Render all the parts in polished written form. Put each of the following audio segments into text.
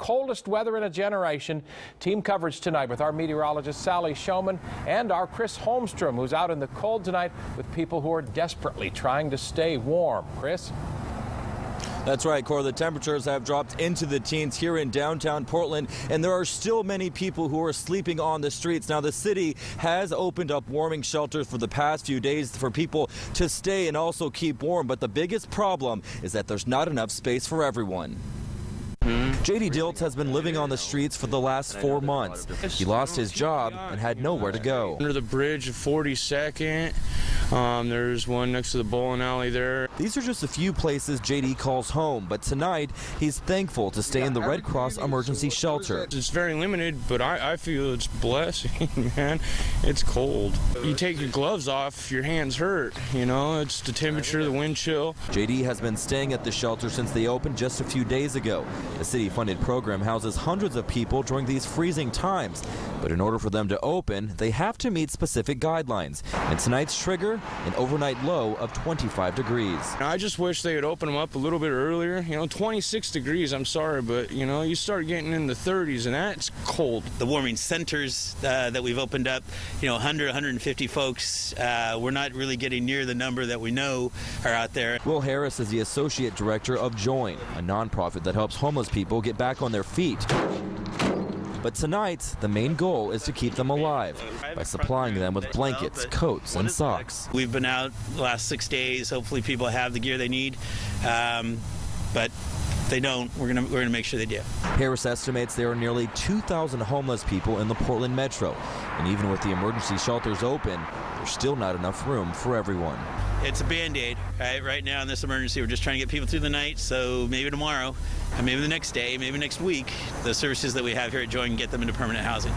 coldest weather in a generation. Team coverage tonight with our meteorologist Sally Showman and our Chris Holmstrom, who's out in the cold tonight with people who are desperately trying to stay warm. Chris? That's right, Cora. The temperatures have dropped into the teens here in downtown Portland, and there are still many people who are sleeping on the streets. Now, the city has opened up warming shelters for the past few days for people to stay and also keep warm, but the biggest problem is that there's not enough space for everyone. J.D. Diltz has been living on the streets for the last 4 months. He lost his job and had nowhere to go. Under the bridge of 42nd, there's one next to the bowling alley there. These are just a few places J.D. calls home, but tonight he's thankful to stay in the Red Cross emergency shelter. It's very limited, but I feel it's a blessing, man. It's cold. You take your gloves off, your hands hurt, you know, it's the temperature, the wind chill. J.D. has been staying at the shelter since they opened just a few days ago. The city-funded program houses hundreds of people during these freezing times, but in order for them to open, they have to meet specific guidelines. And tonight's trigger, an overnight low of 25 degrees. I just wish they would open them up a little bit earlier. You know, 26 degrees, I'm sorry, but, you know, you start getting in the 30s, and that's cold. The warming centers that we've opened up, you know, 100, 150 folks, we're not really getting near the number that we know are out there. Will Harris is the associate director of Join, a nonprofit that helps homeless people get back on their feet. But tonight, the main goal is to keep them alive by supplying them with blankets, coats, and socks. We've been out the last 6 days. Hopefully people have the gear they need, but if they don't, we're gonna make sure they do. Harris estimates there are nearly 2,000 homeless people in the Portland metro, and even with the emergency shelters open, there's still not enough room for everyone. It's a Band-Aid, right? Right now in this emergency, we're just trying to get people through the night, so maybe tomorrow, and maybe the next day, maybe next week, the services that we have here at Join can get them into permanent housing.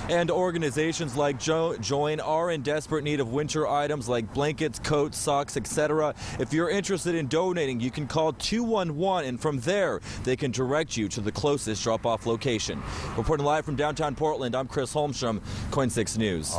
And organizations like Join are in desperate need of winter items like blankets, coats, socks, etc. If you're interested in donating, you can call 211, and from there, they can direct you to the closest drop-off location. Reporting live from downtown Portland, I'm Chris Holmstrom, KOIN 6 News.